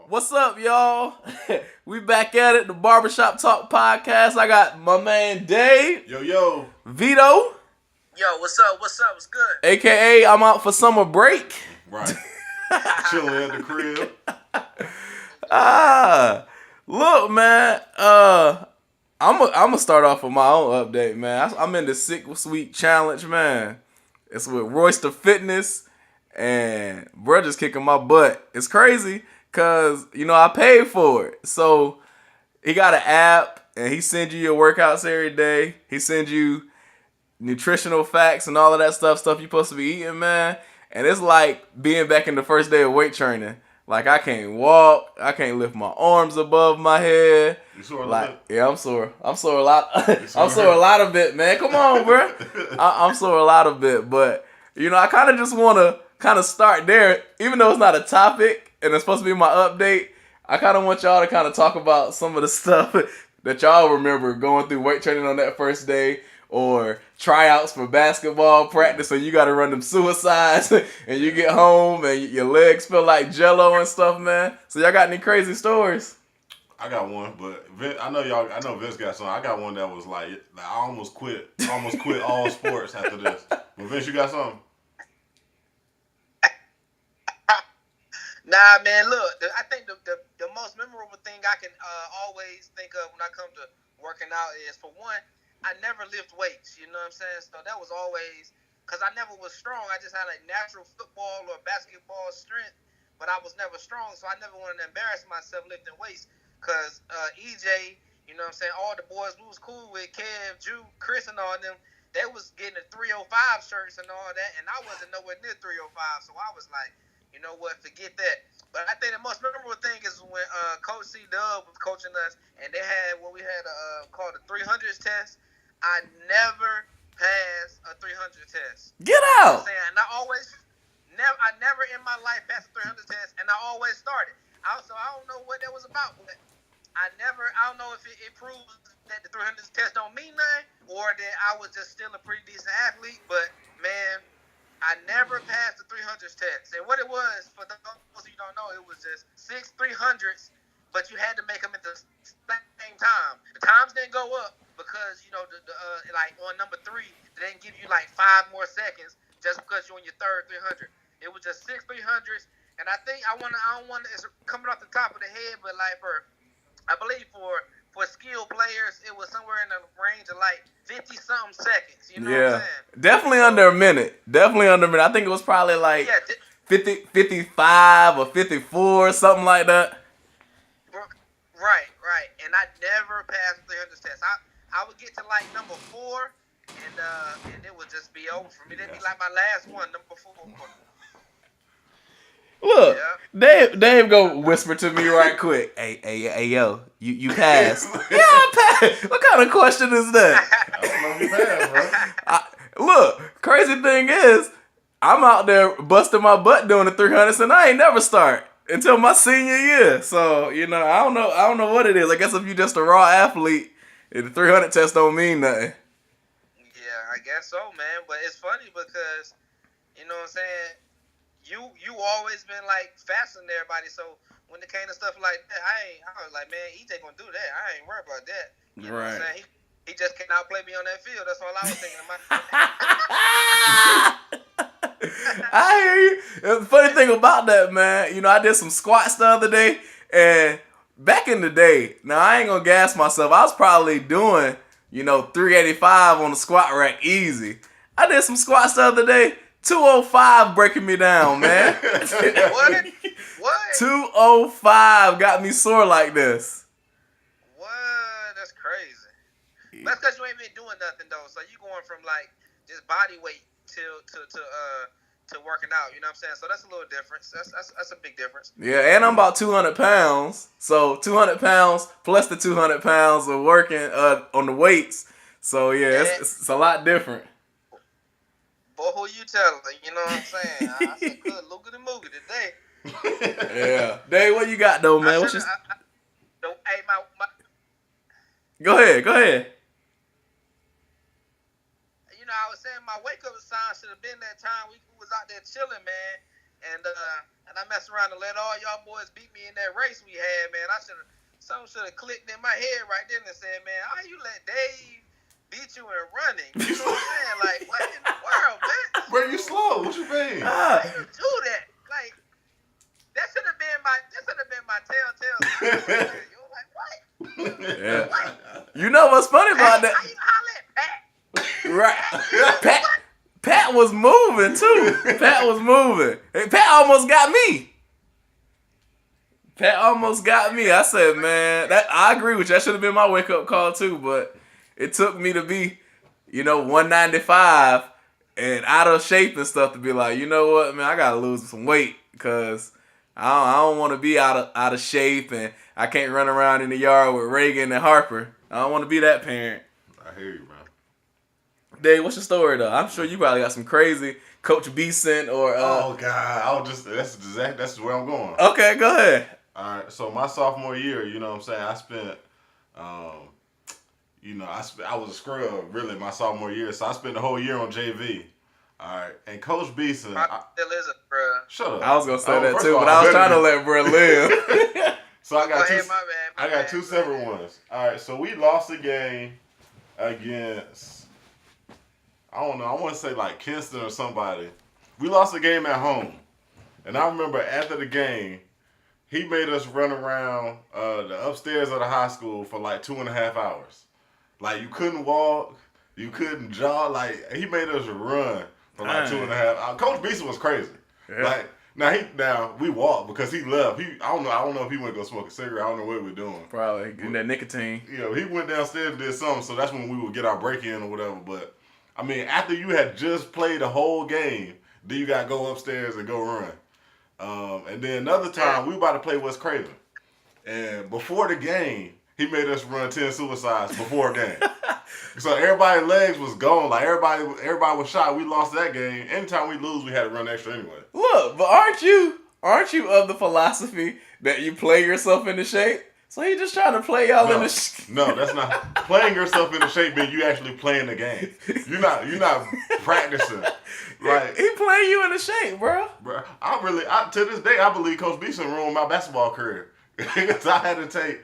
What's up, y'all? We back at it, the Barbershop Talk podcast. I got my man Dave. Yo. Vito. Yo, what's up? What's good? AKA, I'm out for summer break. Right. Chilling at the crib. Look, man. I'm gonna start off with my own update, man. I'm in the Sick Sweet Challenge, man. It's with Royster Fitness, and bro just kicking my butt. It's crazy, cause I paid for it. So he got an app, and he sends you your workouts every day. He sends you nutritional facts and all of that stuff you're supposed to be eating, man. And it's like being back in the first day of weight training. Like, I can't walk. I can't lift my arms above my head. You sore a like, bit? yeah, I'm sore. I'm sore a lot. I'm sore a lot of it, man. Come on, bro. I'm sore a lot of it. But, I kind of just want to kind of start there. Even though it's not a topic and it's supposed to be my update, I kind of want y'all to kind of talk about some of the stuff that y'all remember going through weight training on that first day, or tryouts for basketball practice, and you got to run them suicides, and you get home and your legs feel like jello and stuff, man. So y'all got any crazy stories? I got one, but I know Vince got some. I got one that was like I almost quit all sports after this. But Vince, you got something? Nah, man. Look, I think the most memorable thing I can always think of when I come to working out is, for one, I never lift weights. You know what I'm saying? So that was always, because I never was strong. I just had like natural football or basketball strength, but I was never strong. So I never wanted to embarrass myself lifting weights. Because EJ, you know what I'm saying, all the boys we was cool with, Kev, Drew, Chris, and all them, they was getting the 305 shirts and all that, and I wasn't nowhere near 305. So I was like, you know what, forget that. But I think the most memorable thing is when Coach C Dub was coaching us, and they had what we had called the 300s test. I never passed a 300 test. Get out! You know what I'm saying? And I never in my life passed a 300 test, and I always started. Also, I don't know what that was about, but I don't know if it proves that the 300 test don't mean nothing, or that I was just still a pretty decent athlete. But man, I never passed the 300s test. And what it was, for those of you who don't know, it was just 6 300s, but you had to make them at the same time. The times didn't go up because, like on number 3, they didn't give you like 5 more seconds just because you're on your third 300. It was just 6 300s. And I think I don't want to, it's coming off the top of the head, but like I believe for skilled players, it was somewhere in the range of like 50-something seconds. You know what I'm saying? Definitely under a minute. I think it was probably like 50, 55 or 54, something like that. Right. And I never passed the 300 test. I would get to like number 4, and it would just be over for me. That'd be like my last one, number 4. Look, yeah. Dave go whisper to me right quick. Hey, yo, you passed. Yeah, I passed. What kind of question is that? I don't know if you passed, bro. Look, crazy thing is, I'm out there busting my butt doing the 300s, and I ain't never start until my senior year. So, I don't know what it is. I guess if you just a raw athlete, the 300 test don't mean nothing. Yeah, I guess so, man. But it's funny because, you know what I'm saying, you always been like faster than everybody. So when it came to stuff like that, I was like, man, EJ gonna do that. I ain't worried about that. You know what I'm saying? He just can outplay me on that field. That's all I was thinking in my I hear you. The funny thing about that, man, I did some squats the other day, and back in the day, now I ain't gonna gas myself, I was probably doing, 385 on the squat rack easy. I did some squats the other day, 205 breaking me down, man. What? 205 got me sore like this. What? That's crazy. That's because you ain't been doing nothing though. So you going from like just body weight to working out. You know what I'm saying? So that's a little difference. That's a big difference. Yeah, and I'm about 200 pounds. So 200 pounds plus the 200 pounds of working on the weights. So yeah, it's a lot different. Boy, who you telling? You know what I'm saying? I said, good, loogity moogity today. Yeah. Dave, what you got though, man? What's your... Hey, my... Go ahead. I was saying my wake up sign should have been that time we was out there chilling, man. And and I messed around and let all y'all boys beat me in that race we had, man. Something should have clicked in my head right then and said, man, how you let Dave beat you in running? You know what I'm saying? Like, what in the world, man? Bro, you slow. What you mean? How you do that? Like, that should have been my telltale. You was like, what? Yeah. You know what's funny about that? How you holler at Pat? Right. Pat was moving too. Pat was moving. Hey, Pat almost got me. I said, man, I agree with you. That should have been my wake up call too. But it took me to be, 195 and out of shape and stuff to be like, you know what, man, I gotta lose some weight because I don't want to be out of shape and I can't run around in the yard with Reagan and Harper. I don't want to be that parent. I hear you, man. Dave, what's your story though? I'm sure you probably got some crazy Coach Beeson or. Oh God, that's where I'm going. Okay, go ahead. All right, so my sophomore year, you know what I'm saying, I spent, I was a scrub really my sophomore year, so I spent the whole year on JV. All right, and Coach Beeson. Still is a bruh. Shut up. I was gonna say that first too, of all, but I was trying to let bro live. So I got Go two. ahead, my bad, I got two separate ones. All right, so we lost the game against. I don't know. I want to say like Kinston or somebody. We lost the game at home, and I remember after the game, he made us run around the upstairs of the high school for like 2.5 hours. Like you couldn't walk, you couldn't jog. Like he made us run for like 2.5 hours. Coach Beeson was crazy. Yeah. Like now we walked because he left. I don't know if he went to go smoke a cigarette. I don't know what we were doing. Probably getting that nicotine. He went downstairs and did something. So that's when we would get our break in or whatever. But I mean, after you had just played the whole game, then you got to go upstairs and go run. And then another time, we about to play West Craven. And before the game, he made us run 10 suicides before a game. So everybody's legs was gone. Like everybody was shot. We lost that game. Anytime we lose, we had to run extra anyway. Look, but aren't you of the philosophy that you play yourself into shape? So he just trying to play y'all into shape. No, that's not. Playing yourself into shape means you actually playing the game. You're not practicing. Like he playing you into shape, bro. Bro, to this day, I believe Coach Beeson ruined my basketball career. Because I had to take,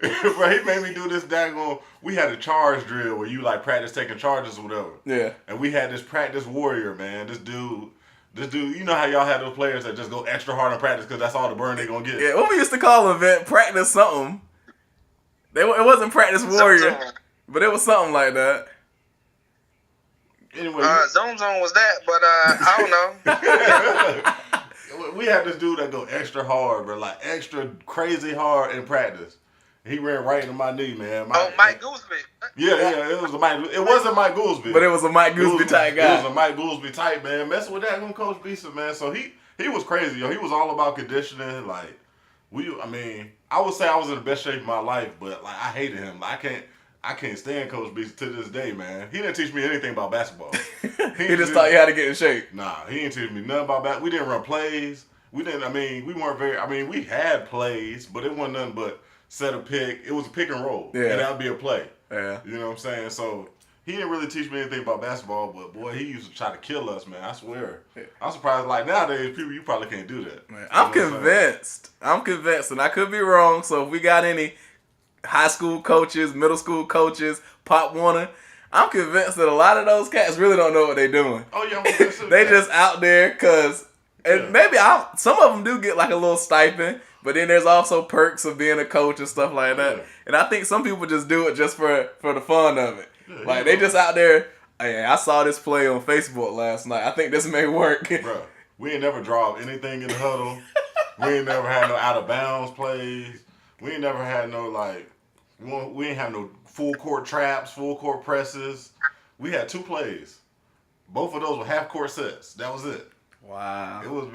bro, he made me do this daggone, we had a charge drill where you like practice taking charges or whatever. Yeah. And we had this practice warrior, man. This dude, you know how y'all had those players that just go extra hard in practice because that's all the burn they gonna get. Yeah, what we used to call them, Vet, practice something. It wasn't practice warrior, but it was something like that. Anyway. Zone was that, but I don't know. We had this dude that go extra hard, bro, like extra crazy hard in practice. He ran right into my knee, man. Mike Goolsby. Yeah, it was a Mike. It wasn't Mike Goolsby, but it was a Mike Goolsby type guy. It was a Mike Goolsby type, man. Messing with that one, Coach Beeson, man. So he was crazy, yo. He was all about conditioning. Like I would say I was in the best shape of my life, but like I hated him. Like I can't stand Coach Beeson to this day, man. He didn't teach me anything about basketball. He just taught you how to get in shape. Nah, he didn't teach me nothing about basketball. We didn't run plays. We had plays, but it wasn't nothing but set a pick. It was a pick and roll. Yeah. And that would be a play. Yeah. You know what I'm saying? So he didn't really teach me anything about basketball, but boy, he used to try to kill us, man. I swear. Yeah. I'm surprised. Like nowadays, people, you probably can't do that. Man, I'm convinced, and I could be wrong. So if we got any high school coaches, middle school coaches, Pop Warner, I'm convinced that a lot of those cats really don't know what they're doing. Oh yeah, they just out there because. And maybe some of them do get like a little stipend, but then there's also perks of being a coach and stuff like that. Yeah. And I think some people just do it just for the fun of it. Yeah, like they just out there, hey, I saw this play on Facebook last night. I think this may work. Bro, we ain't never dropped anything in the huddle. We ain't never had no out of bounds plays. We ain't never had no we ain't have no full court traps, full court presses. We had 2 plays. Both of those were half court sets. That was it. Wow. It was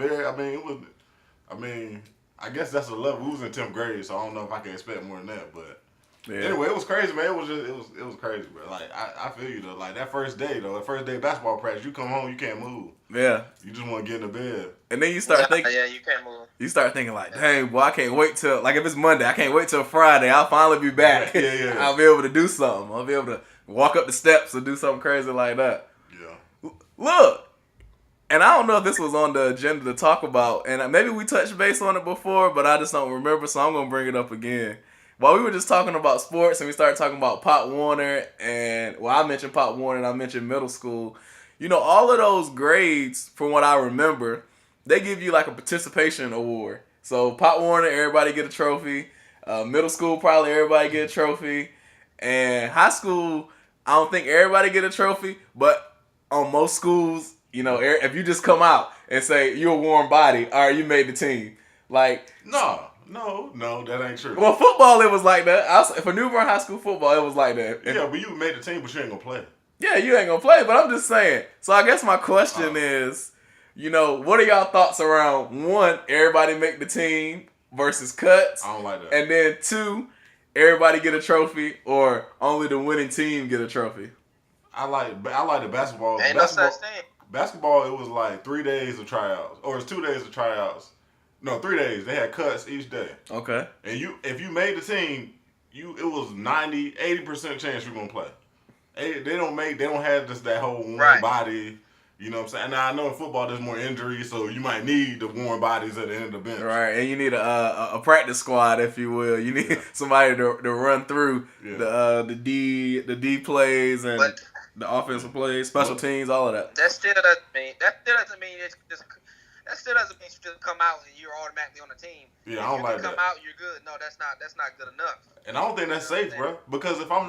I guess that's the level. We was in 10th grade, so I don't know if I can expect more than that, but anyway, it was crazy, man. It was crazy, bro. Like I feel you though. Like that first day basketball practice, you come home, you can't move. Yeah. You just want to get in the bed. And then you start thinking, you can't move. You start thinking like, dang, boy, I can't wait till like if it's Monday, I can't wait till Friday. I'll finally be back. Yeah. I'll be able to do something. I'll be able to walk up the steps or do something crazy like that. Yeah. Look. And I don't know if this was on the agenda to talk about, and maybe we touched base on it before, but I just don't remember, so I'm gonna bring it up again. While we were just talking about sports, and we started talking about Pop Warner, and I mentioned Pop Warner, and I mentioned middle school. You know, all of those grades, from what I remember, they give you like a participation award. So Pop Warner, everybody get a trophy. Middle school, probably everybody get a trophy. And high school, I don't think everybody get a trophy, but on most schools, you know, if you just come out and say you're a warm body, all right, you made the team. Like, No, that ain't true. well, football, it was like that. For New Bern High School football, it was like that. Yeah, but you made the team, but you ain't gonna play. Yeah, you ain't gonna play, but I'm just saying. So I guess my question is, you know, what are y'all thoughts around, one, everybody make the team versus cuts? I don't like that. And then two, everybody get a trophy or only the winning team get a trophy? I like the basketball. Ain't no such thing. Basketball, it was like 3 days of tryouts, or it's 2 days of tryouts. No, 3 days. They had cuts each day. Okay. And if you made the team, it was 80% chance you're gonna play. They don't have just that whole warm body. You know what I'm saying? Now I know in football there's more injuries, so you might need the warm bodies at the end of the bench. Right, and you need a practice squad, if you will. You need somebody to run through the D plays and the offensive plays, special teams, all of that. That still doesn't mean you just come out and you're automatically on the team. Yeah, I don't like that. Come out, you're good. No, that's not good enough. And I don't think that's safe, bro. Because I'm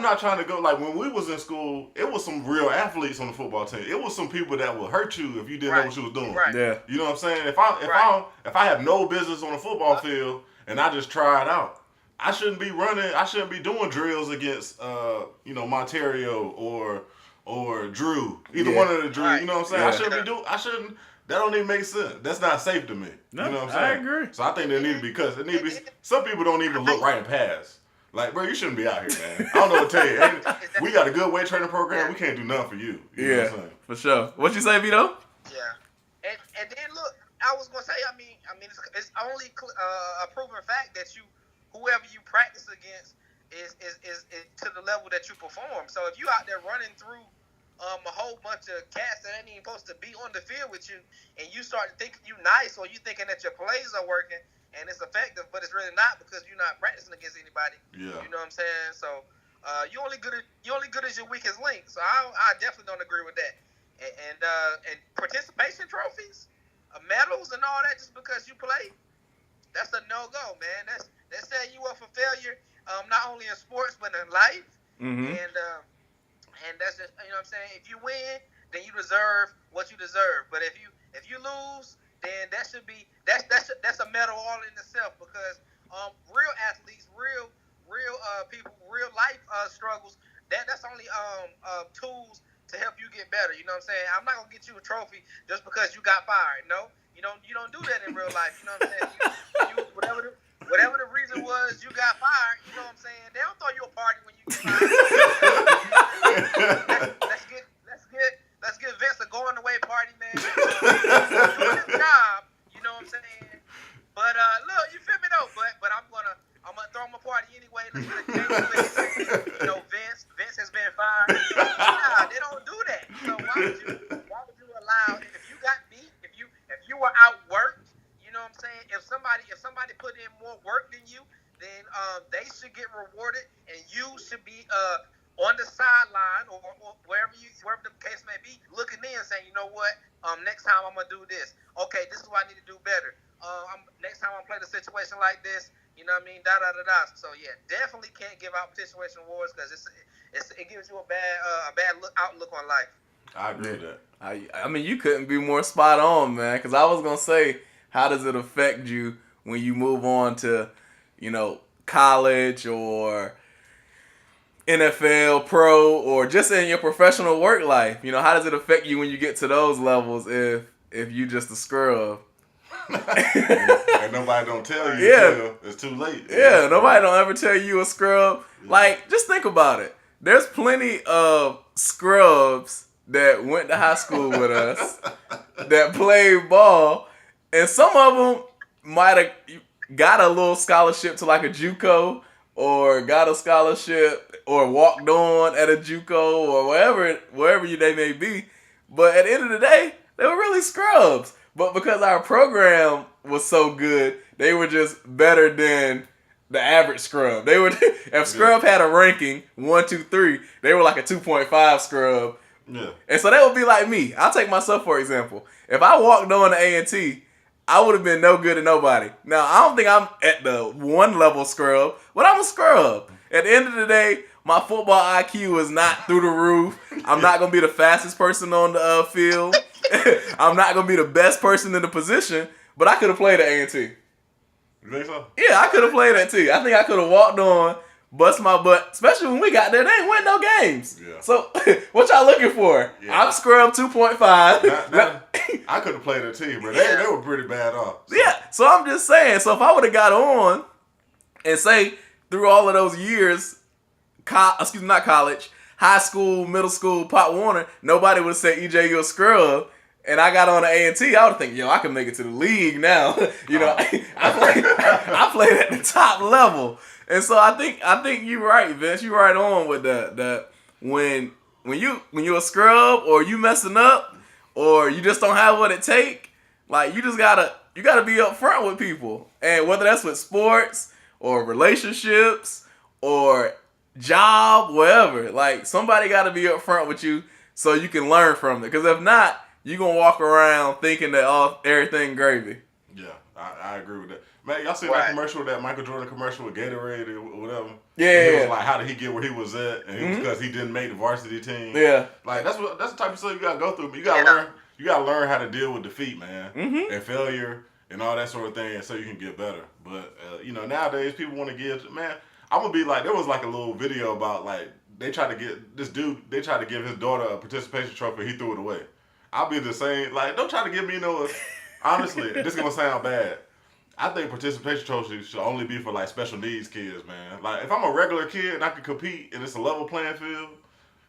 not trying to go like when we was in school, it was some real athletes on the football team. It was some people that would hurt you if you didn't know what you was doing. Right. Yeah. You know what I'm saying? If I have no business on the football field and I just try it out, I shouldn't be doing drills against Monterio or Drew. Either one of the Drew. Right. You know what I'm saying? Yeah. I shouldn't. That don't even make sense. That's not safe to me. No, you know what I'm saying? I agree. So I think there need to be cuts. Some people don't even look right and pass. Like, bro, you shouldn't be out here, man. I don't know what to tell you. We got a good weight training program. We can't do nothing for you. You know what I'm saying? For sure. What you say, Vito? Yeah. And then look, I was gonna say, I mean, it's only a proven fact that whoever you practice against is to the level that you perform. So if you out there running through a whole bunch of cats that ain't even supposed to be on the field with you, and you start thinking you nice, or you thinking that your plays are working and it's effective, but it's really not because you're not practicing against anybody. Yeah. You know what I'm saying? So you only good as your weakest link. So I definitely don't agree with that. And participation trophies, medals, and all that just because you play, that's a no-go, man. That's setting you up for failure, not only in sports but in life. Mm-hmm. And that's just, you know what I'm saying. If you win, then you deserve what you deserve. But if you lose, then that's a medal all in itself, because real athletes, real people, real life struggles, that's only tools to help you get better. You know what I'm saying? I'm not gonna get you a trophy just because you got fired. No, you don't do that in real life. You know what I'm saying? You whatever the reason was you got fired. You know what I'm saying? They don't throw you a party when you get fired. Let's get Vince a going away party, man. Doing his job. You know what I'm saying? But look, you feel me though? But I'm gonna throw him a party anyway. Let's get a Vince has been fired. Nah, they don't do that. So why would you allow, if you got beat, if you were outworked, you know what I'm saying? If somebody put in more work than you, then they should get rewarded, and you should be on the sideline or wherever the case may be, looking in saying, you know what, next time I'm gonna do this. Okay, this is what I need to do better. Next time I'm playing a situation like this, you know what I mean? Da da da da. So yeah, definitely can't give out participation awards because it gives you a bad outlook on life. I agree with that. I mean, you couldn't be more spot on, man. Because I was gonna say, how does it affect you when you move on to, college or NFL, pro, or just in your professional work life? How does it affect you when you get to those levels if you just a scrub? And nobody don't tell you until it's too late. Yeah, nobody don't ever tell you a scrub. Yeah. Like, just think about it. There's plenty of scrubs that went to high school with us that played ball, and some of them might have got a little scholarship to like a JUCO, or got a scholarship or walked on at a JUCO or wherever they may be. But at the end of the day, they were really scrubs. But because our program was so good, they were just better than the average scrub. They were if scrub had a ranking 1, 2, 3, they were like a 2.5 scrub. Yeah. And so that would be like me. I'll take myself for example. If I walked on to A&T, I would have been no good to nobody. Now, I don't think I'm at the 1 level scrub, but I'm a scrub. At the end of the day, my football IQ is not through the roof. I'm not going to be the fastest person on the field. I'm not going to be the best person in the position, but I could have played at A&T. You think so? Yeah, I could have played at T. I think I could have walked on, bust my butt, especially when we got there. They ain't win no games. Yeah. So, what y'all looking for? Yeah. I'm scrub 2.5. I could have played a team, but they were pretty bad off. So. Yeah, so I'm just saying. So if I would have got on and say through all of those years, not college, high school, middle school, Pop Warner, nobody would have said, EJ, you're a scrub. And I got on to A&T, I would think, yo, I can make it to the league now. You know, I played at the top level. And so I think you're right, Vince. You're right on with that when you're a scrub or you messing up or you just don't have what it take, like you gotta be upfront with people. And whether that's with sports or relationships or job, whatever, like somebody gotta be upfront with you so you can learn from it. Because if not, you're gonna walk around thinking that everything gravy. Yeah, I agree with that. Man, y'all seen that commercial, that Michael Jordan commercial with Gatorade or whatever? Yeah. He was like, how did he get where he was at? And it was because he didn't make the varsity team. Yeah. Like that's the type of stuff you gotta go through. You gotta learn how to deal with defeat, man, and failure and all that sort of thing, so you can get better. But nowadays people want to give. Man, I'm gonna be like, there was like a little video about like they tried to get this dude. They tried to give his daughter a participation trophy. He threw it away. I'll be the same. Like, don't try to give me no. Honestly, this is gonna sound bad. I think participation trophies should only be for like special needs kids, man. Like, if I'm a regular kid and I can compete and it's a level playing field,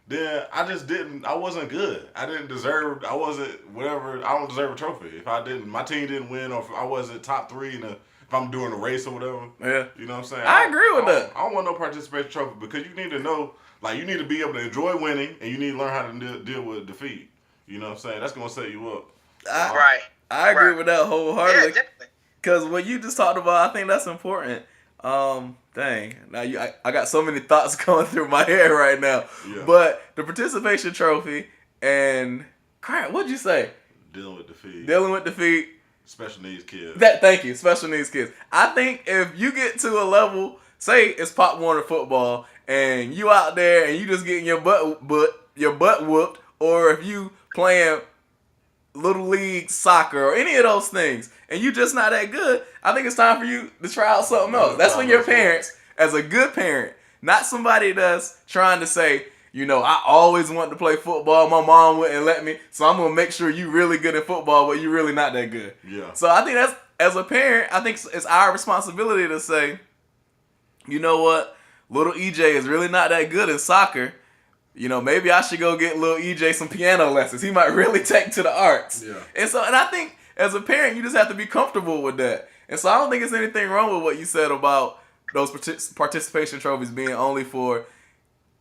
then I wasn't good. I don't deserve a trophy. If my team didn't win, or if I wasn't top 3 if I'm doing a race or whatever. Yeah. You know what I'm saying? I agree with that. I don't want no participation trophy because you need to know, like, you need to be able to enjoy winning and you need to learn how to deal with defeat. You know what I'm saying? That's going to set you up. I agree with that wholeheartedly. Yeah, definitely. Because what you just talked about, I think that's important. Dang. Now I got so many thoughts going through my head right now. Yeah. But the participation trophy and crap, what'd you say? Dealing with defeat. Special needs kids. Thank you, special needs kids. I think if you get to a level, say it's Pop Warner football, and you out there and you just getting your butt whooped, or if you playing little league soccer or any of those things, and you just not that good, I think it's time for you to try out something else. That's when your parents, as a good parent, not somebody that's trying to say, I always wanted to play football, my mom wouldn't let me, so I'm going to make sure you really good at football, but you really not that good. Yeah. So I think that's, as a parent, I think it's our responsibility to say, you know what, little EJ is really not that good in soccer. Maybe I should go get little EJ some piano lessons. He might really take to the arts. Yeah. And I think as a parent, you just have to be comfortable with that. And so I don't think there's anything wrong with what you said about those participation trophies being only for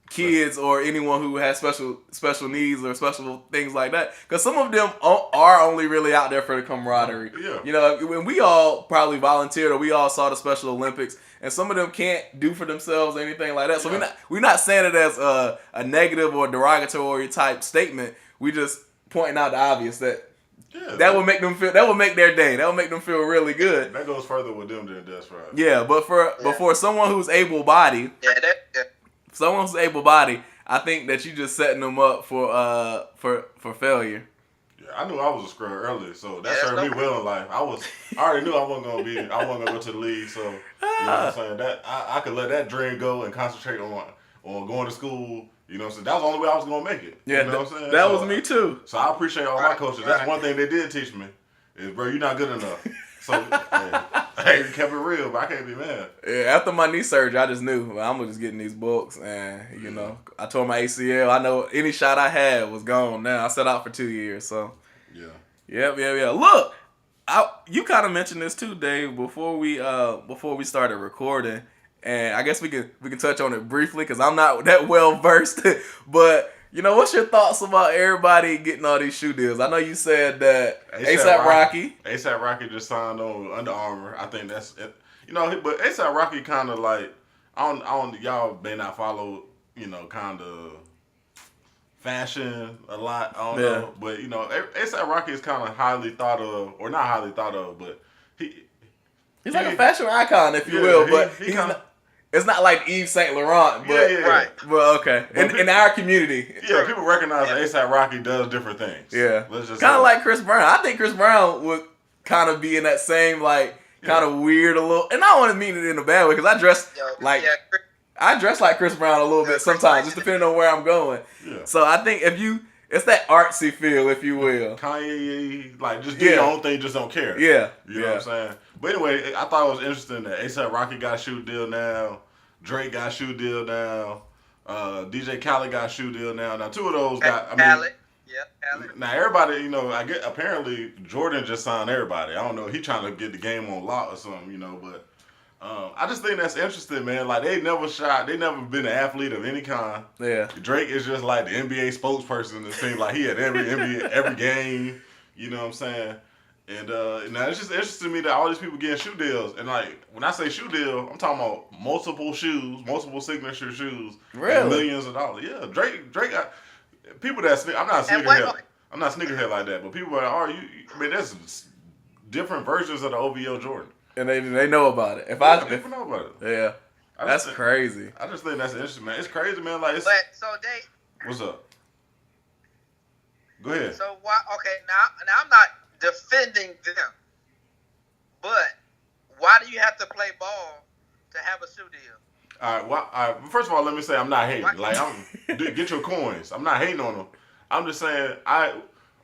kids or anyone who has special needs or special things like that. Because some of them are only really out there for the camaraderie. Yeah. When we all probably volunteered or we all saw the Special Olympics, and some of them can't do for themselves or anything like that. So we're not saying it as a negative or derogatory type statement. We just pointing out the obvious that would make them feel, that would make their day. That would make them feel really good. That goes further with them than that's right. Yeah, but for someone who's able-bodied, someone who's able-bodied, I think that you just setting them up for failure. Yeah, I knew I was a scrub earlier, so that served me well in life. I already knew I wasn't gonna go to the league, so you know what I'm saying? That I could let that dream go and concentrate on going to school. You know what I'm saying? That was the only way I was gonna make it. Yeah, you know what I'm saying? That was me too. So I appreciate all my coaches. That's one thing they did teach me is, bro, you're not good enough. So hey, you kept it real, but I can't be mad. Yeah, after my knee surgery, I just knew I'm just getting these books, and I tore my ACL. I know any shot I had was gone. Now I set out for 2 years, so yeah. Look, you kind of mentioned this too, Dave, before we started recording, and I guess we can touch on it briefly because I'm not that well versed, but You know, what's your thoughts about everybody getting all these shoe deals? I know you said that ASAP Rocky. ASAP Rocky just signed on Under Armour. I think that's it. You know, but ASAP Rocky kind of like I don't. Y'all may not follow. You know, kind of fashion a lot. I don't know, but you know, ASAP Rocky is kind of highly thought of, or not highly thought of, but he's like a fashion icon, if you will. But he's not. It's not like Yves Saint Laurent, but right. But okay, in our community, people recognize that ASAP Rocky does different things. Yeah, kind of like Chris Brown. I think Chris Brown would kind of be in that same like kind of weird a little, and I don't want to mean it in a bad way because I dress I dress like Chris Brown a little bit sometimes, just depending on where I'm going. Yeah. So I think it's that artsy feel, if you will. Kanye, like just do your own thing, just don't care. Yeah, you know what I'm saying. But anyway, I thought it was interesting that ASAP Rocky got a shoe deal now. Drake got a shoe deal now. DJ Khaled got a shoe deal now. Now, two of those got. Khaled. Khaled. Now, everybody, you know, apparently Jordan just signed everybody. I don't know. He trying to get the game on lock or something, you know. But I just think that's interesting, man. Like, they never been an athlete of any kind. Yeah. Drake is just like the NBA spokesperson. It seems like he had every game. You know what I'm saying? And now it's just interesting to me that all these people getting shoe deals. And like when I say shoe deal, I'm talking about multiple shoes, multiple signature shoes, really? Millions of dollars. Yeah, Drake got people that I'm not a sneakerhead. I'm not a sneakerhead like that, but people are you. I mean, there's different versions of the OVO Jordan, and they know about it. People know about it. Yeah, that's crazy. I just think that's interesting, man. It's crazy, man. Like, what's up? Go ahead. So why? Okay, now I'm not defending them, but why do you have to play ball to have a shoe deal? All right. First of all, let me say I'm not hating. Like, get your coins. I'm not hating on them. I'm just saying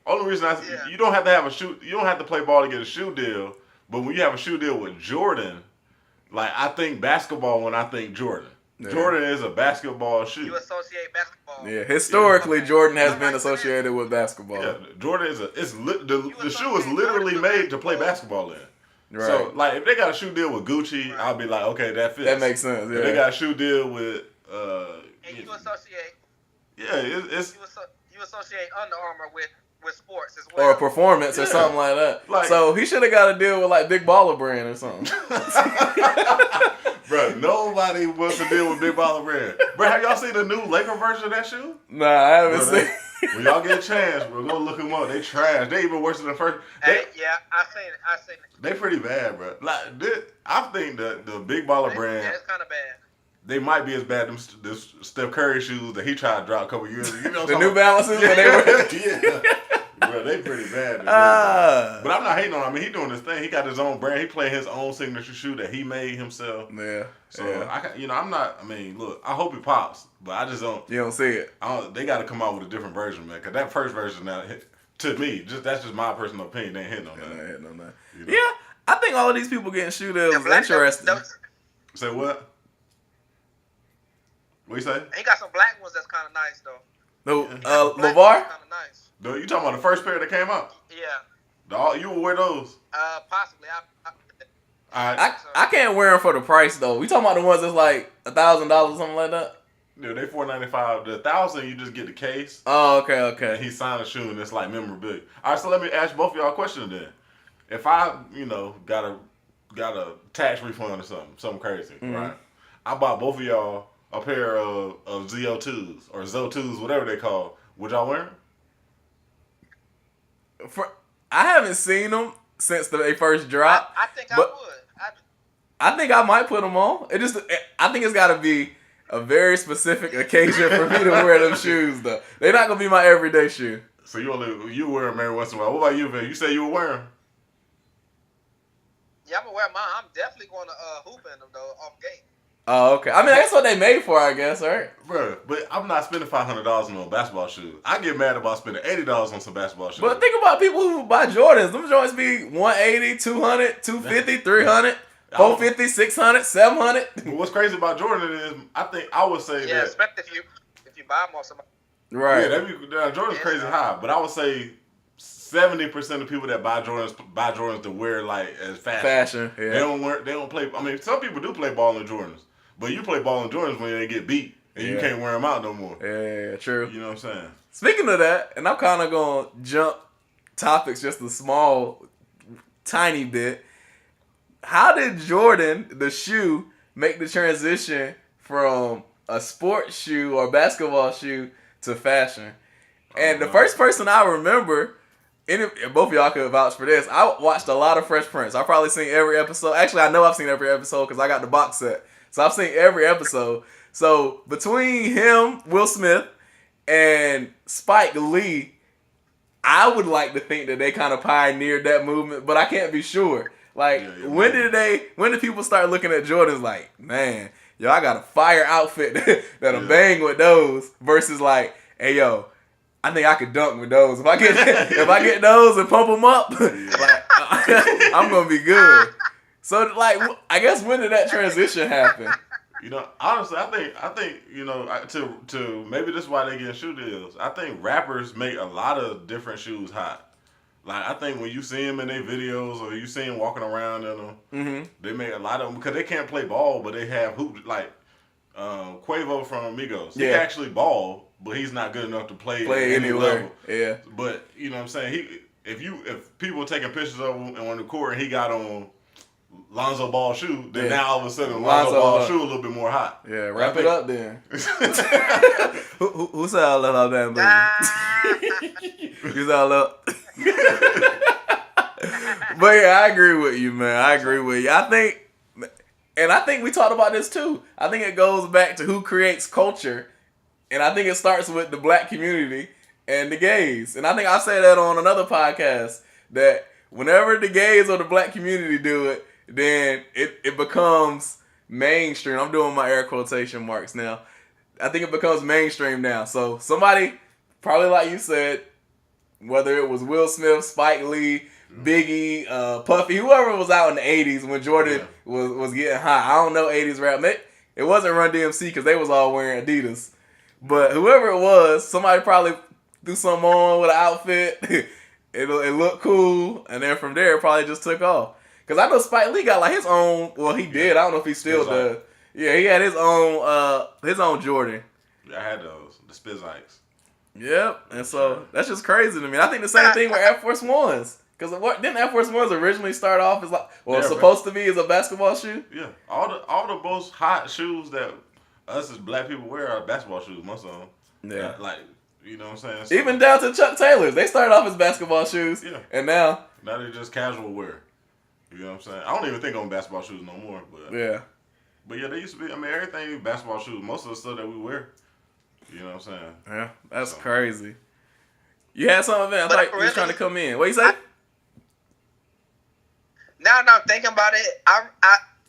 only reason you don't have to have a shoe. You don't have to play ball to get a shoe deal. But when you have a shoe deal with Jordan, like I think basketball when I think Jordan. Yeah. Jordan is a basketball shoe. You associate basketball. Yeah, historically, Jordan has been associated with basketball. Yeah, Jordan is the shoe is literally made to play basketball in. Right. So, like, if they got a shoe deal with Gucci, I'll be like, okay, that fits. That makes sense. Yeah. If they got a shoe deal with, and you associate. Yeah, it's you associate Under Armour with sports as well. Or a performance or something like that. Like, so he should have got a deal with like Big Baller Brand or something. Bro, nobody wants to deal with Big Baller Brand. Bro, have y'all seen the new Laker version of that shoe? Nah, I haven't seen. When y'all get a chance, we're gonna look them up. They trash. They even worse than the first. I seen it. They pretty bad, bro. Like, I think the Big Baller Brand. Yeah, it's kind of bad. They might be as bad as the Steph Curry shoes that he tried to drop a couple years ago. You know the New Balances? Yeah. They were... yeah. Bro, they pretty bad. But I'm not hating on him. I mean, he doing his thing. He got his own brand. He playing his own signature shoe that he made himself. Yeah. So, I'm not, I mean, look, I hope it pops, but I just don't. You don't see it. They got to come out with a different version, man. Because that first version now, to me, that's just my personal opinion. They ain't hitting on that. They ain't hitting on that. You know? Yeah. I think all of these people getting shoe deals is interesting. Say what? What you say? He got some black ones that's kind of nice, though. No, LeVar? Kind of nice. You talking about the first pair that came out? Yeah. You will wear those? Possibly. I can't wear them for the price though. We talking about the ones that's like $1,000 or something like that. Dude, they $495. The $1,000 you just get the case. Oh, okay. And he signed a shoe and it's like memorabilia. All right, so let me ask both of y'all a question then. If I, got a tax refund or something crazy, right? I bought both of y'all a pair of ZO2s or ZO2s, whatever they call. Would y'all wear them? I haven't seen them since they first dropped. I think I would. I think I might put them on. I think it's got to be a very specific occasion for me to wear them shoes, though. They're not gonna be my everyday shoe. So you wear them every once in a while. What about you, Vin? You say you would wear them? Yeah, I'm gonna wear mine. I'm definitely going to hoop in them though off gate. Oh, okay. I mean, that's what they made for, I guess, right? Bro, but I'm not spending $500 on basketball shoes. I get mad about spending $80 on some basketball shoes. But think about people who buy Jordans. Them joints be 180, 200, 250, 300, 450, 600, 700. But what's crazy about Jordan is, I would say that. Yeah, especially if you buy them off somebody. Right. Yeah, Jordan's crazy high, but I would say 70% of people that buy Jordans to wear like as fashion. Yeah. They don't play. I mean, some people do play ball in Jordans, but you play ball in Jordans when they get beat and you can't wear them out no more. Yeah, true. You know what I'm saying? Speaking of that, and I'm kind of going to jump topics just a small, tiny bit. How did Jordan, the shoe, make the transition from a sports shoe or basketball shoe to fashion? And the first person I remember, and both of y'all could vouch for this, I watched a lot of Fresh Prince. I've probably seen every episode. Actually, I know I've seen every episode because I got the box set. So I've seen every episode. So between him, Will Smith, and Spike Lee, I would like to think that they kind of pioneered that movement, but I can't be sure. Like, when did people start looking at Jordans like, man, yo, I got a fire outfit that'll bang with those, versus like, hey, yo, I think I could dunk with those. If I get those and pump them up, like, I'm gonna be good. So, like, I guess when did that transition happen? You know, honestly, I think you know, to maybe this is why they get shoe deals. I think rappers make a lot of different shoes hot. Like, I think when you see them in their videos or you see them walking around in them, they make a lot of them because they can't play ball, but they have hoop like Quavo from Migos. He can actually ball, but he's not good enough to play any level. Yeah. But you know what I'm saying? If people were taking pictures of him on the court and he got on Lonzo Ball shoe, then now all of a sudden Lonzo Ball shoe a little bit more hot. Yeah, wrap it up then. Who said I love that baby? You said I love. But yeah, I agree with you, man. I agree with you. I think we talked about this too. I think it goes back to who creates culture, and I think it starts with the black community and the gays. And I think I said that on another podcast that whenever the gays or the black community do it, then it becomes mainstream. I'm doing my air quotation marks now. I think it becomes mainstream now. So somebody, probably like you said, whether it was Will Smith, Spike Lee, Biggie, Puffy, whoever was out in the 80s when Jordan was getting hot. I don't know 80s rap. It wasn't Run DMC because they was all wearing Adidas. But whoever it was, somebody probably threw something on with an outfit. It looked cool. And then from there, it probably just took off. Because I know Spike Lee got like his own, well, he did. I don't know if he still does. Yeah, he had his own Jordan. Yeah, I had those, the Spizikes. Yep, and so that's just crazy to me. I think the same thing with Air Force Ones. Because didn't Air Force Ones originally start off as like, supposed to be as a basketball shoe? Yeah, all the most hot shoes that us as black people wear are basketball shoes, most of them. Yeah. Like, you know what I'm saying? So, even down to Chuck Taylors. They started off as basketball shoes. Yeah. And now they're just casual wear. You know what I'm saying? I don't even think on basketball shoes no more. But yeah. But yeah, they used to be, I mean, everything basketball shoes, most of the stuff that we wear. You know what I'm saying? Yeah, that's crazy. You had something, man. I thought you was trying to come in. What you say? Now I'm thinking about it, I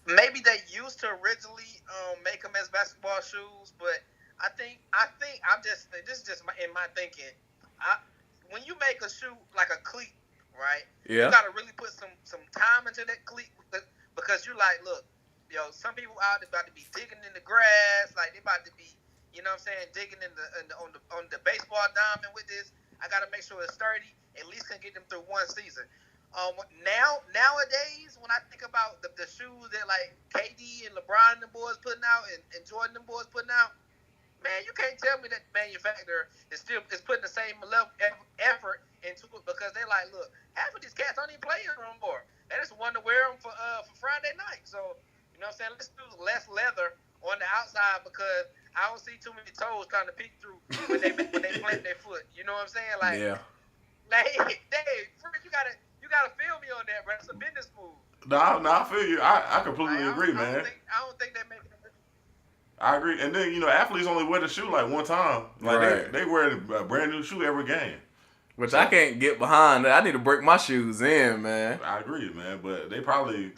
maybe they used to originally make them as basketball shoes, but I think I'm just, this is just in my thinking. When you make a shoe like a cleat, right? Yeah. You gotta really put some time into that cleat because you're like, look, yo, some people out there about to be digging in the grass, like they about to be, you know what I'm saying, digging on the baseball diamond with this. I gotta make sure it's sturdy. At least can get them through one season. Nowadays, when I think about the shoes that like KD and LeBron and the boys putting out and Jordan and the boys putting out, man, you can't tell me that the manufacturer is putting the same level effort into it because they're like, look, half of these cats don't even play no more. They just want to wear them for Friday night. So, you know what I'm saying? Let's do less leather on the outside because I don't see too many toes trying to peek through when they plant their foot. You know what I'm saying? Like, Dave, you gotta feel me on that, bro. It's a business move. No, I feel you. I completely agree, man. I don't think that makes. I agree. And then, you know, athletes only wear the shoe like one time. Like they wear a brand new shoe every game. Which I can't get behind. I need to break my shoes in, man. I agree, man. But they probably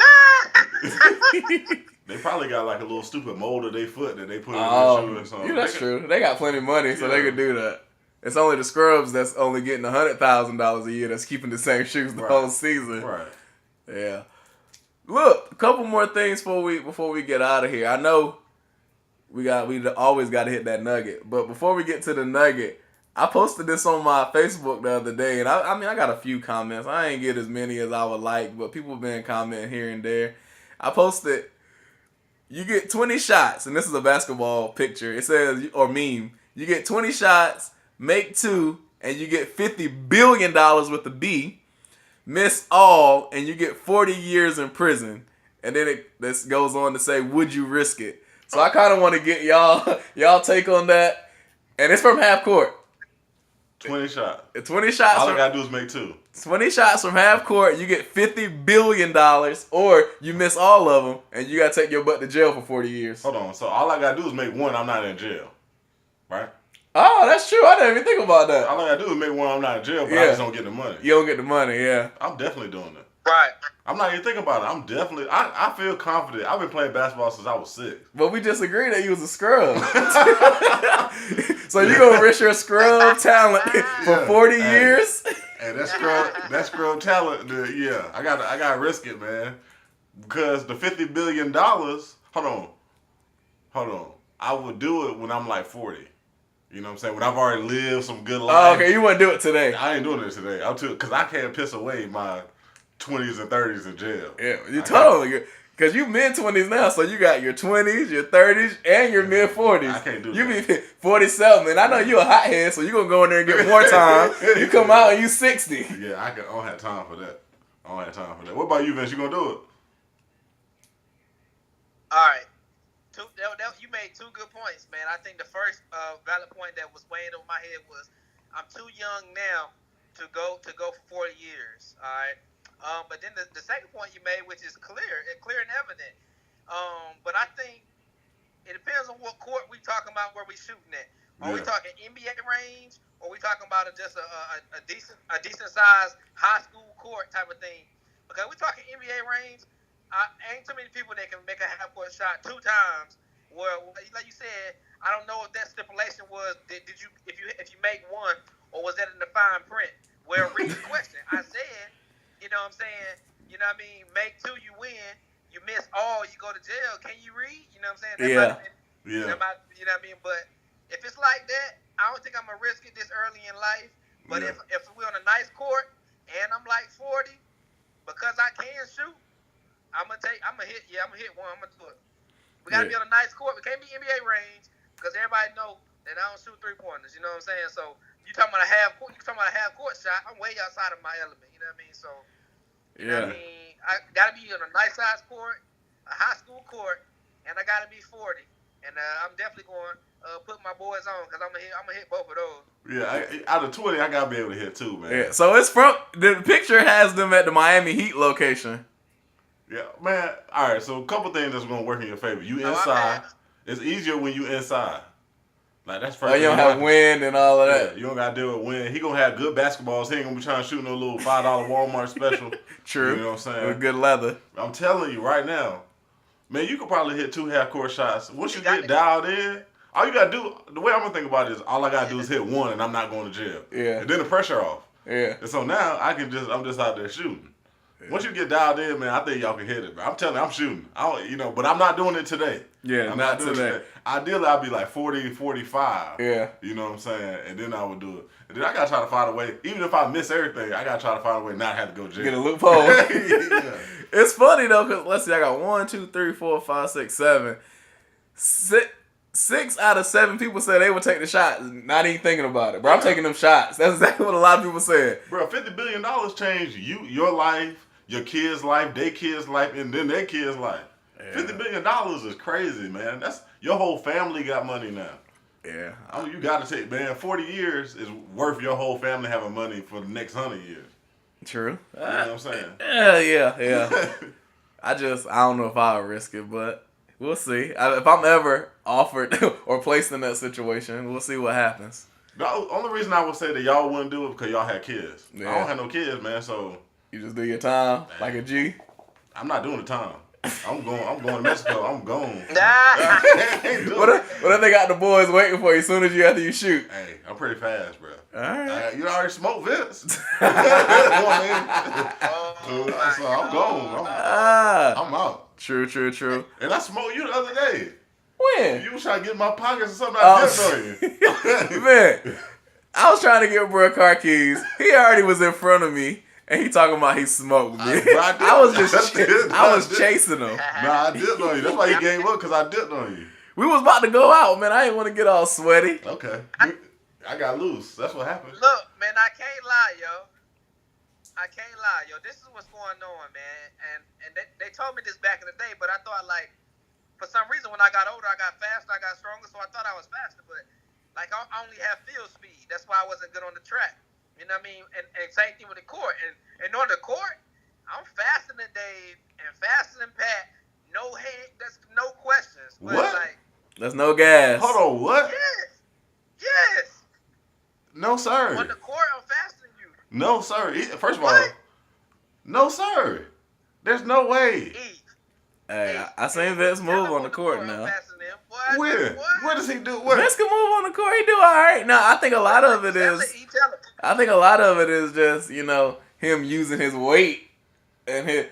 got like a little stupid mold of their foot that they put in their shoe or something. Yeah, that's true. They got plenty of money, so they could do that. It's only the scrubs that's only getting $100,000 a year that's keeping the same shoes the whole season. Right. Yeah. Look, a couple more things before we get out of here. I know we always got to hit that nugget, but before we get to the nugget, I posted this on my Facebook the other day, and I mean I got a few comments. I ain't get as many as I would like, but people have been commenting here and there. I posted you get 20 shots, and this is a basketball picture. It says, or meme, you get 20 shots, make 2, and you get $50 billion with a B. Miss all, and you get 40 years in prison. And then this goes on to say, would you risk it? So I kind of want to get y'all take on that. And it's from half court. 20 shots. 20 shots. All I gotta do is make 2. 20 shots from half court, you get $50 billion, or you miss all of them, and you got to take your butt to jail for 40 years. Hold on. So all I gotta do is make 1. I'm not in jail, right? Oh, that's true. I didn't even think about that. All I gotta do is make 1. I'm not in jail, but I just don't get the money. You don't get the money, yeah. I'm definitely doing it. Right. I'm not even thinking about it. I'm definitely. I feel confident. I've been playing basketball since I was 6. But we just agreed that you was a scrub. So you gonna risk your scrub talent for 40 years? Hey, that scrub talent. Yeah, I gotta risk it, man. Because the $50 billion. Hold on. I would do it when I'm like 40. You know what I'm saying? When I've already lived some good life. Oh, okay, you wouldn't do it today. I ain't doing it today. Because I can't piss away my 20s and 30s in jail. Yeah, you totally. Because you mid-20s now, so you got your 20s, your 30s, and your mid-40s. I can't do you that. You be 47, and I know you a hothead, so you going to go in there and get more time. You come out and you 60. Yeah, I don't have time for that. What about you, Vince? You going to do it? All right. You made 2 good points, man. I think the first valid point that was weighing over my head was I'm too young now to go for 40 years. All right. But then the second point you made, which is clear and evident. But I think it depends on what court we talking about, where we shooting at. Are we talking NBA range, or we talking about just a decent sized high school court type of thing? Because we talking NBA range, ain't too many people that can make a half court shot 2 times. Where, like you said, I don't know if that stipulation was if you make 1, or was that in the fine print? Well, read the question. I said, you know what I'm saying? You know what I mean? Make 2, you win. You miss all, you go to jail. Can you read? You know what I'm saying? Yeah. You know what I mean? But if it's like that, I don't think I'm gonna risk it this early in life. But if we're on a nice court and I'm like 40, because I can shoot, I'm gonna hit 1. I'm gonna do it. We gotta be on a nice court. We can't be NBA range because everybody know that I don't shoot 3-pointers. You know what I'm saying? So you talking about a half court shot? I'm way outside of my element. You know what I mean? So you know what I mean? I gotta be on a nice size court, a high school court, and I gotta be 40. And I'm definitely going to put my boys on because I'm gonna hit both of those. Yeah, out of 20, I gotta be able to hit 2, man. Yeah, so it's from the picture has them at the Miami Heat location. Yeah, man. All right, so a couple things that's gonna work in your favor. You inside. It's easier when you inside. Like that's first. Oh, you don't have wind and all of that. Yeah, you don't gotta deal with wind. He gonna have good basketballs. He ain't gonna be trying to shoot no little $5 Walmart special. True. You know what I'm saying? With good leather. I'm telling you right now, man, you could probably hit 2 half-court shots. Once you get dialed in, all you gotta do, the way I'm gonna think about it is, all I gotta do is hit 1 and I'm not going to jail. Yeah. And then the pressure off. Yeah. And so now I'm just out there shooting. Once you get dialed in, man, I think y'all can hit it, man. I'm telling you, I'm shooting. But I'm not doing it today. Yeah, I'm not doing it today. Ideally, I'd be like 40, 45. Yeah. You know what I'm saying? And then I would do it. And then I gotta try to find a way. Even if I miss everything, I gotta try to find a way not to have to go to jail. Get a loophole. Yeah. It's funny though, cause let's see, I got 1, 2, 3, 4, 5, 6, 7. 6 out of 7 people said they would take the shot, not even thinking about it. Bro, I'm taking them shots. That's exactly what a lot of people said. Bro, $50 billion changed your life, your kids' life, their kids' life, and then their kids' life. Yeah. $50 billion is crazy, man. That's your whole family got money now. Yeah. You got to take, man, 40 years is worth your whole family having money for the next 100 years. True. You know what I'm saying? Yeah. I don't know if I'll risk it, but we'll see. If I'm ever offered or placed in that situation, we'll see what happens. The only reason I would say that y'all wouldn't do it because y'all had kids. Yeah. I don't have no kids, man, so. You just do your time like a G? I'm not doing the time. I'm going to Mexico. I'm gone. What if they got the boys waiting for you as soon as after you shoot? Hey, I'm pretty fast, bro. All right. You already smoked Vince. So I'm gone. I'm out. True. And I smoked you the other day. When? You was trying to get in my pockets or something. I dipped on you. Man, I was trying to get bro car keys. He already was in front of me. And he talking about he smoked me. I I was chasing him. Nah, I dipped on you. That's why he gave up, because I dipped on you. We was about to go out, man. I didn't want to get all sweaty. Okay. I got loose. That's what happened. Look, man, I can't lie, yo. I can't lie, yo. This is what's going on, man. And they told me this back in the day, but I thought, like, for some reason, when I got older, I got faster, I got stronger, so I thought I was faster. But, like, I only have field speed. That's why I wasn't good on the track. You know what I mean? And same thing with the court. And on the court, I'm faster than Dave and faster than Pat. No head, that's no questions. But What? Like, There's no gas. Hold on, what? yes. No, sir. On the court, I'm faster than you. No, sir. First of all, What? no, sir. There's no way. Eve. Hey, I seen Vince move on the court now. Where? What does he do? Where? Vince can move on the court. He do all right. Now I think a lot of it is. I think a lot of it is just him using his weight and his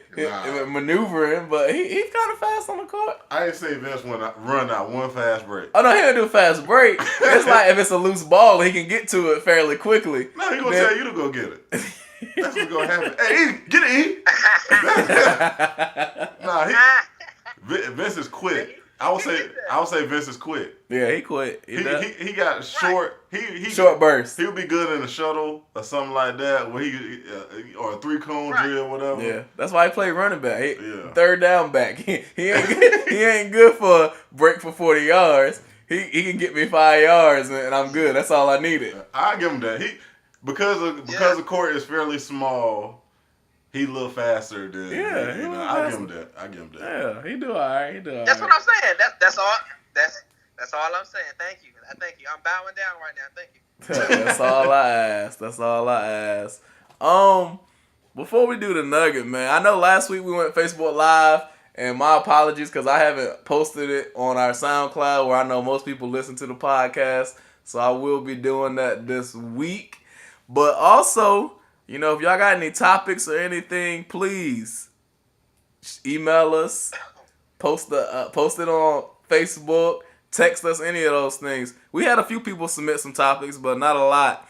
maneuvering, but he's kind of fast on the court. I ain't seen Vince run out one fast break. Oh no, he don't do a fast break. It's like if it's a loose ball, he can get to it fairly quickly. No, he gonna tell you to go get it. That's what's gonna happen. Hey, E, get it, E. Nah, Vince is quick. I would say Vince is quick. Yeah, he quit. He got short. He short burst. He'll be good in a shuttle or something like that, where or a 3-cone drill, whatever. Yeah, that's why he played running back. Yeah. Third down back. He ain't good for a break for 40 yards. He can get me 5 yards and I'm good. That's all I needed. I give him that. Because the court is fairly small. He a little faster than I give him that. Yeah, he do all right. That's what I'm saying. That's all. That's all I'm saying. Thank you. I'm bowing down right now. Thank you. That's all I ask. Before we do the nugget, man, I know last week we went Facebook Live, and my apologies because I haven't posted it on our SoundCloud where I know most people listen to the podcast. So I will be doing that this week. But also, if y'all got any topics or anything, please email us, post it on Facebook, text us, any of those things. We had a few people submit some topics, but not a lot.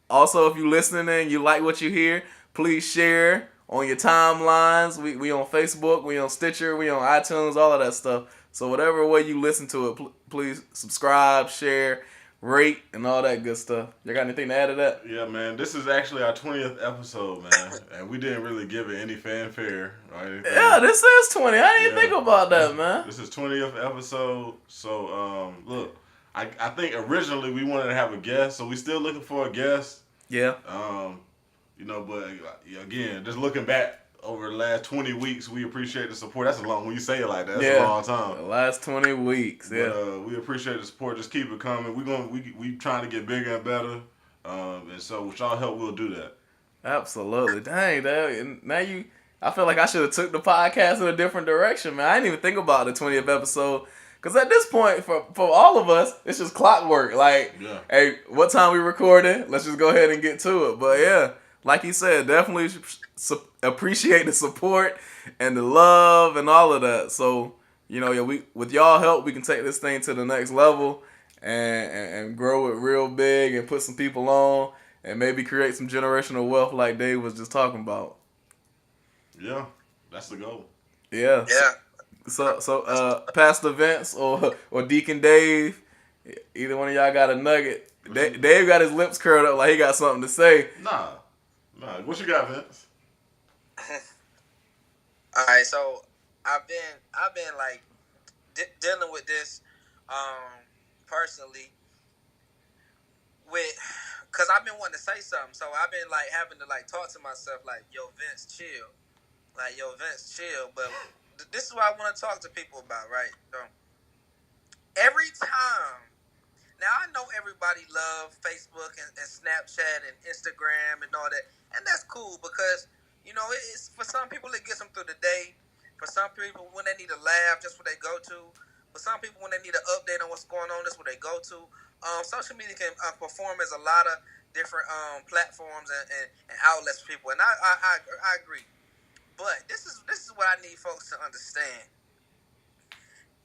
Also, if you're listening and you like what you hear, please share on your timelines. We on Facebook, we on Stitcher, we on iTunes, all of that stuff. So whatever way you listen to it, please subscribe, share, rate, and all that good stuff. You got anything to add to that? Yeah, man. This is actually our 20th episode, man. And we didn't really give it any fanfare or anything. Yeah, this is 20. I didn't think about that, man. This is 20th episode. So, look, I think originally we wanted to have a guest, so we still looking for a guest. Yeah. But again, just looking back over the last 20 weeks, we appreciate the support. That's a long, when you say it like that, that's a long time. The last 20 weeks, yeah. But, we appreciate the support. Just keep it coming. We trying to get bigger and better. And so with y'all help, we'll do that. Absolutely. Dang, now I feel like I should have took the podcast in a different direction, man. I didn't even think about the 20th episode. Because at this point, for all of us, it's just clockwork. Like, hey, what time we recording? Let's just go ahead and get to it. But yeah, like you said, definitely appreciate the support and the love and all of that. So, we with y'all help, we can take this thing to the next level and grow it real big and put some people on and maybe create some generational wealth like Dave was just talking about. Yeah, that's the goal. Yeah. So Pastor Vince or Deacon Dave, either one of y'all got a nugget. Dave got his lips curled up like he got something to say. Nah. What you got, Vince? All right, so I've been like dealing with this personally because I've been wanting to say something, so I've been like having to like talk to myself like, yo, Vince, chill. But this is what I want to talk to people about, right? So, every time, now I know everybody loves Facebook and Snapchat and Instagram and all that, and that's cool because, it's for some people it gets them through the day. For some people, when they need a laugh, that's what they go to. For some people, when they need an update on what's going on, that's what they go to. Social media can perform as a lot of different platforms and outlets for people, and I agree. But this is what I need folks to understand.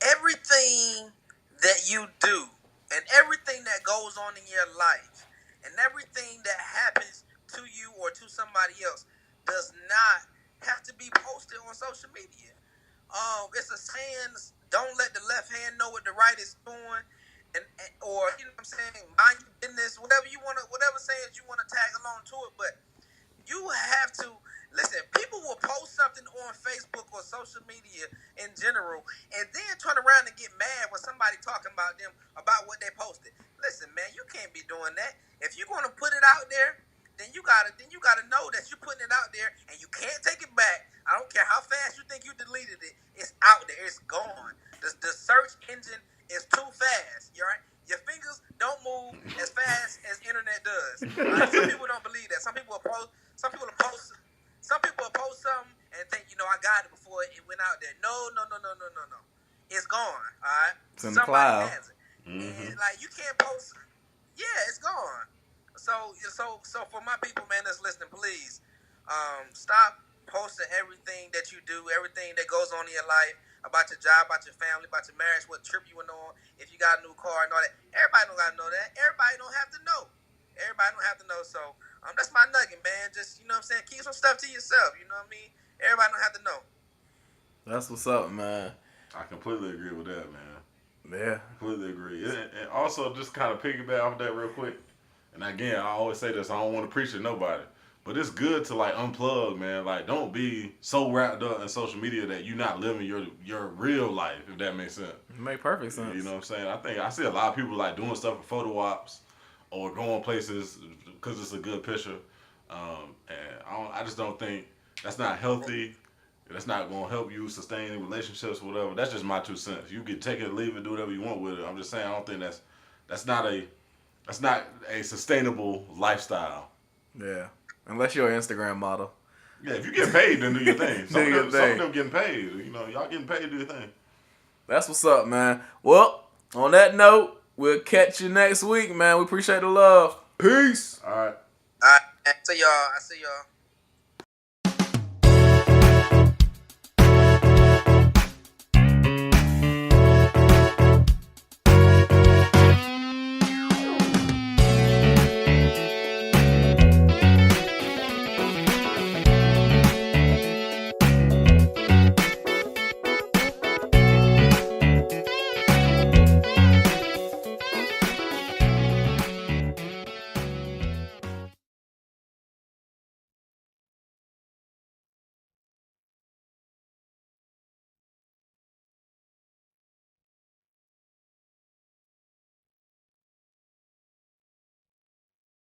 Everything that you do and everything that goes on in your life and everything that happens to you or to somebody else does not have to be posted on social media. It's a saying, don't let the left hand know what the right is doing, or you know what I'm saying, mind your business, whatever sayings you want to tag along to it, but you have to listen. People will post something on Facebook or social media in general, and then turn around and get mad when somebody talking about them about what they posted. Listen, man, you can't be doing that. If you're gonna put it out there, then you gotta know that you're putting it out there, and you can't take it back. I don't care how fast you think you deleted it. It's out there. It's gone. The search engine is too fast. You right? Your fingers don't move as fast as internet does. Right? Some people don't believe that. Some people will post something and think, I got it before it went out there. No. It's gone. All right. It's in the cloud. Has it. And you can't post. Yeah, it's gone. So for my people, man, that's listening, please, stop posting everything that you do, everything that goes on in your life, about your job, about your family, about your marriage, what trip you went on, if you got a new car and all that. Everybody don't got to know that. Everybody don't have to know. So that's my nugget, man. Just, you know what I'm saying, keep some stuff to yourself. You know what I mean? Everybody don't have to know. That's what's up, man. I completely agree with that, man. Yeah. Completely agree. And also, just kind of piggyback off that real quick. And again, I always say this, I don't want to preach to nobody. But it's good to unplug, man. Don't be so wrapped up in social media that you're not living your real life, if that makes sense. It make perfect sense. You know what I'm saying? I see a lot of people doing stuff for photo ops or going places because it's a good picture. And I just don't think that's not healthy. That's not going to help you sustain relationships, whatever. That's just my 2 cents. You can take it, leave it, do whatever you want with it. I'm just saying, I don't think that's not a sustainable lifestyle. Yeah. Unless you're an Instagram model. Yeah, if you get paid, then do your thing. Some of thing. them getting paid. Y'all getting paid, do your thing. That's what's up, man. Well, on that note, we'll catch you next week, man. We appreciate the love. Peace. All right. All right. I see y'all.